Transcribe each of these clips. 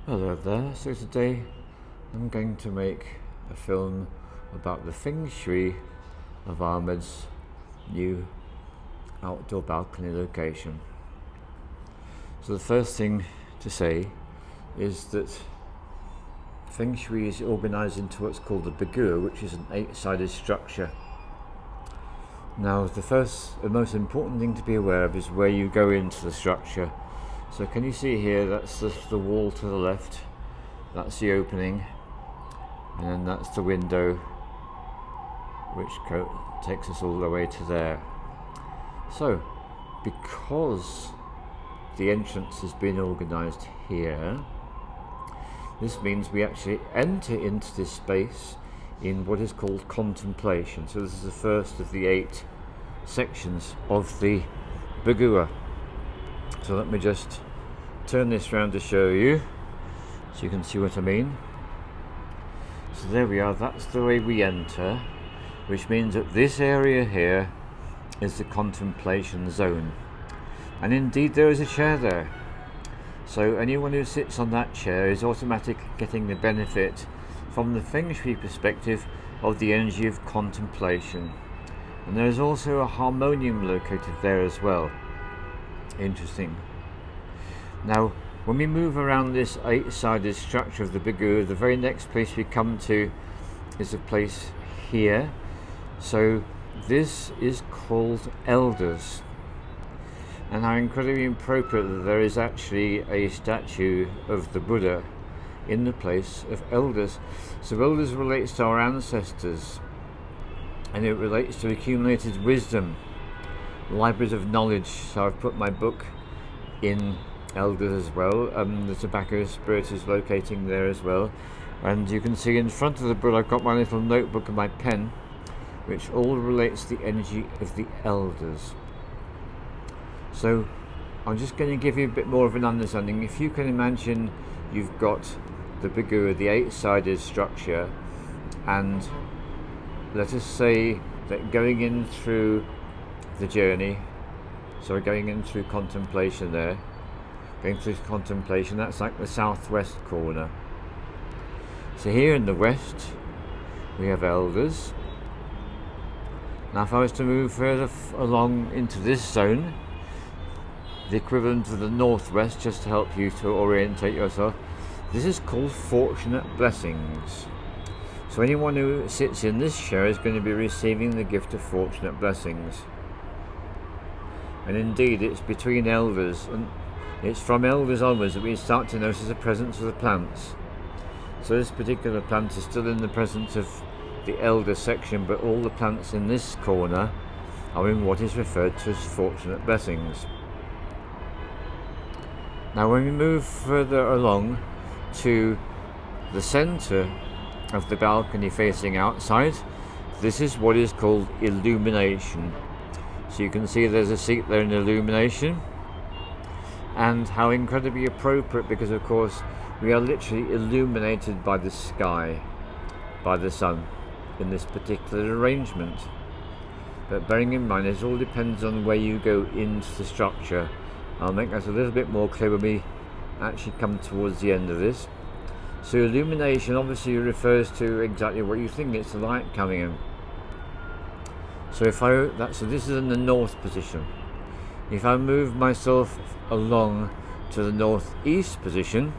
Hello there, so today I'm going to make a film about the Feng Shui of Ahmed's new outdoor balcony location. So the first thing to say is that Feng Shui is organised into what's called a Bagua, which is an 8-sided structure. Now the most important thing to be aware of is where you go into the structure. So can you see here, that's the wall to the left, that's the opening, and then that's the window which takes us all the way to there. So because the entrance has been organised here, this means we actually enter into this space in what is called contemplation. So this is the first of the 8 sections of the Bagua. So let me just turn this round to show you so you can see what I mean. So there we are, that's the way we enter, which means that this area here is the contemplation zone, and indeed there is a chair there, so anyone who sits on that chair is automatically getting the benefit from the Feng Shui perspective of the energy of contemplation. And there is also a harmonium located there as well. Interesting. Now when we move around this 8-sided structure of the Bagua, the very next place we come to is a place here. So this is called Elders, and how incredibly appropriate that there is actually a statue of the Buddha in the place of Elders. So Elders relates to our ancestors, and it relates to accumulated wisdom, libraries of knowledge. So I've put my book in Elders as well. The tobacco spirit is locating there as well, and you can see in front of the Buddha I've got my little notebook and my pen, which all relates to the energy of the elders. So I'm just going to give you a bit more of an understanding. If you can imagine you've got the Bagua, the 8-sided structure, and let us say that going in through the journey, so we're going in through contemplation there, going through contemplation, that's like the southwest corner. So here in the west we have Elders. Now if I was to move further along into this zone, the equivalent of the northwest, just to help you to orientate yourself, this is called Fortunate Blessings. So anyone who sits in this chair is going to be receiving the gift of Fortunate Blessings. And indeed it's between Elders, and it's from Elders onwards that we start to notice the presence of the plants. So this particular plant is still in the presence of the Elder section, but all the plants in this corner are in what is referred to as Fortunate Blessings. Now when we move further along to the centre of the balcony facing outside, this is what is called illumination. So you can see there's a seat there in illumination, and how incredibly appropriate, because of course we are literally illuminated by the sky, by the sun in this particular arrangement. But bearing in mind it all depends on where you go into the structure. I'll make that a little bit more clear when we actually come towards the end of this. So illumination obviously refers to exactly what you think, it's the light coming in. So so this is in the north position. If I move myself along to the northeast position,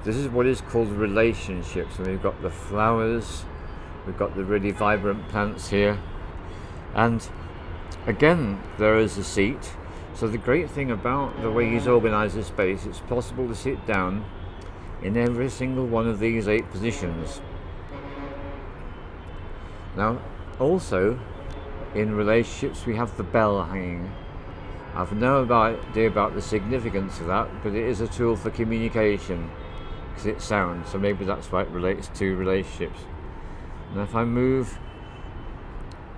this is what is called relationships. And we've got the flowers, we've got the really vibrant plants here, and again there is a seat. So the great thing about the way he's organised this space, it's possible to sit down in every single one of these 8 positions. Now also in relationships we have the bell hanging. I've no idea about the significance of that, but it is a tool for communication because it sounds, so maybe that's why it relates to relationships. And if I move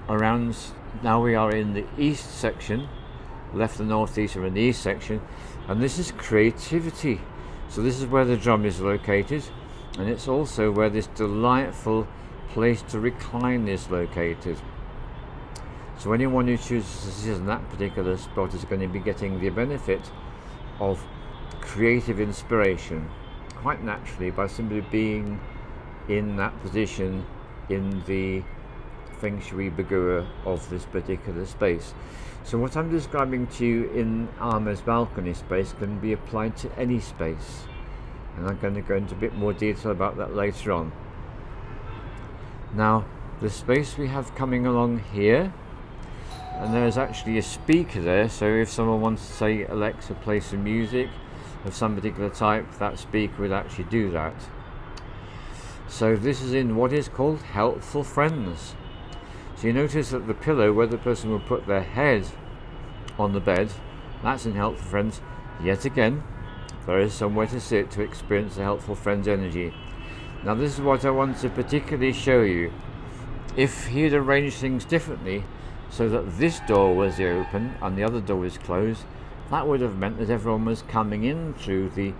around, now we are in the east section, left and northeast are in the east section, and this is creativity. So this is where the drum is located, and it's also where this delightful place to recline is located. So anyone who chooses to sit in that particular spot is going to be getting the benefit of creative inspiration quite naturally by simply being in that position in the Feng Shui Bagua of this particular space. So what I'm describing to you in Ahmed's balcony space can be applied to any space, and I'm going to go into a bit more detail about that later on. Now, the space we have coming along here, and there's actually a speaker there, so if someone wants to say, Alexa, play some music of some particular type, that speaker would actually do that. So this is in what is called helpful friends. So you notice that the pillow where the person will put their head on the bed, that's in helpful friends. Yet again, there is somewhere to sit to experience the helpful friends energy. Now this is what I want to particularly show you. If he had arranged things differently, so that this door was open and the other door was closed, that would have meant that everyone was coming in through the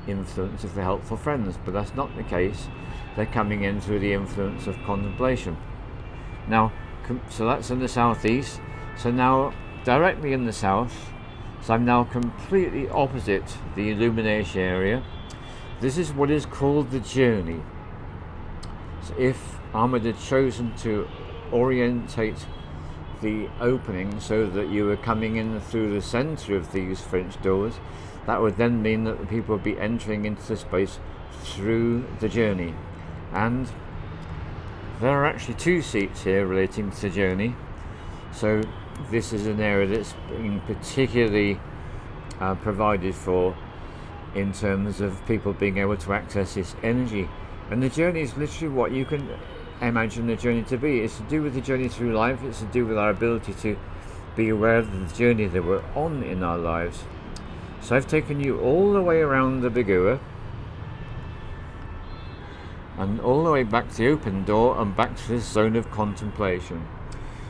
influence of the helpful friends, but that's not the case. They're coming in through the influence of contemplation. Now, so that's in the southeast. So now, directly in the south, so I'm now completely opposite the illumination area. This is what is called the journey. So if Ahmed had chosen to orientate the opening so that you were coming in through the center of these French doors, that would then mean that the people would be entering into the space through the journey. And there are actually two seats here relating to the journey. So this is an area that's been particularly provided for in terms of people being able to access this energy. And the journey is literally what you can imagine the journey to be. It's to do with the journey through life. It's to do with our ability to be aware of the journey that we're on in our lives. So I've taken you all the way around the Bagua and all the way back to the open door and back to this zone of contemplation.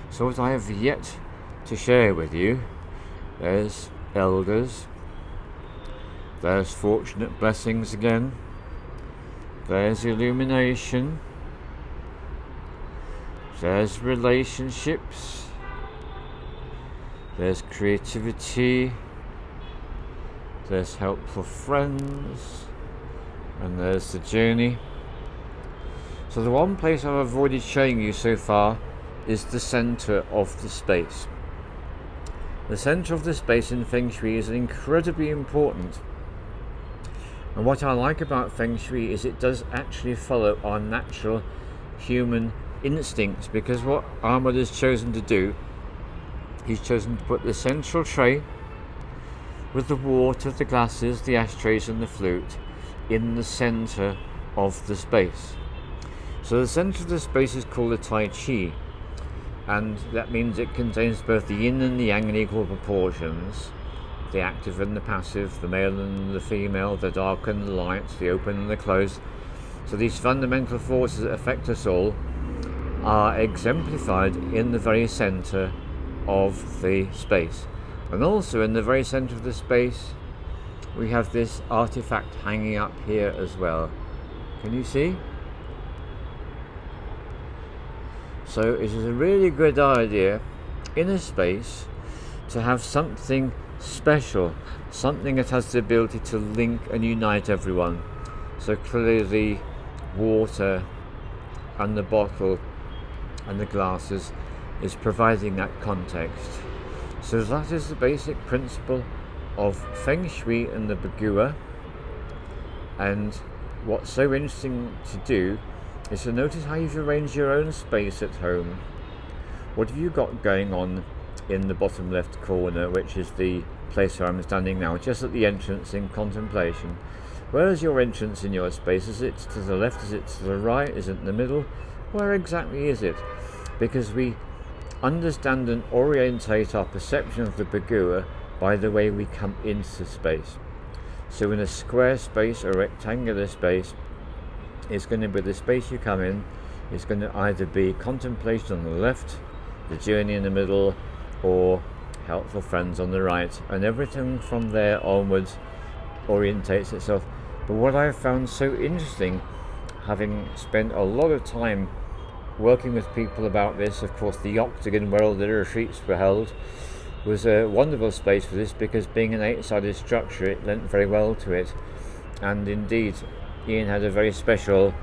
So what I have yet to share with you, there's elders, there's fortunate blessings again, there's illumination, there's relationships, there's creativity, there's helpful friends, and there's the journey. So the one place I've avoided showing you so far is the center of the space. The center of the space in Feng Shui is incredibly important. And what I like about Feng Shui is it does actually follow our natural human instincts, because what Ahmed has chosen to do, he's chosen to put the central tray with the water, the glasses, the ashtrays and the flute in the center of the space. So the center of the space is called the Tai Chi, and that means it contains both the yin and the yang in equal proportions, the active and the passive, the male and the female, the dark and the light, the open and the closed. So these fundamental forces that affect us all are exemplified in the very center of the space. And also in the very center of the space we have this artifact hanging up here as well. Can you see? So it is a really good idea in a space to have something special, something that has the ability to link and unite everyone. So clearly the water and the bottle and the glasses is providing that context. So that is the basic principle of Feng Shui and the Bagua. And what's so interesting to do is to notice how you've arranged your own space at home. What have you got going on in the bottom left corner, which is the place where I'm standing now, just at the entrance in contemplation? Where is your entrance in your space? Is it to the left? Is it to the right? Is it in the middle? Where exactly is it? Because we understand and orientate our perception of the Bagua by the way we come into space. So in a square space or rectangular space, it's going to be the space you come in. It's going to either be contemplation on the left, the journey in the middle, or helpful friends on the right, and everything from there onwards orientates itself. But what I've found so interesting, having spent a lot of time working with people about this, of course the Octagon where all the retreats were held, was a wonderful space for this, because being an 8-sided structure, it lent very well to it. And indeed, Ian had a very special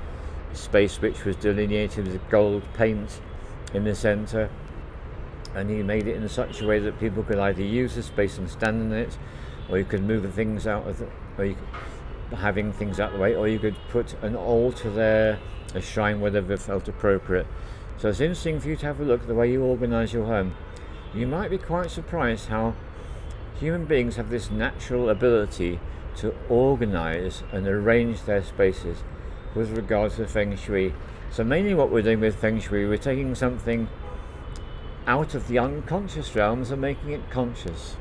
space which was delineated with gold paint in the centre, and he made it in such a way that people could either use the space and stand in it, or you could move things out of having things out of the way, or you could put an altar there, a shrine, whatever felt appropriate. So it's interesting for you to have a look at the way you organise your home. You might be quite surprised how human beings have this natural ability to organise and arrange their spaces with regards to Feng Shui. So mainly what we're doing with Feng Shui, we're taking something out of the unconscious realms and making it conscious.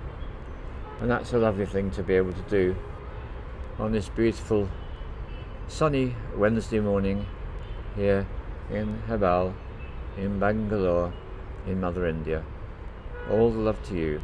And that's a lovely thing to be able to do on this beautiful sunny Wednesday morning here in Hebal, in Bangalore, in Mother India. All the love to you.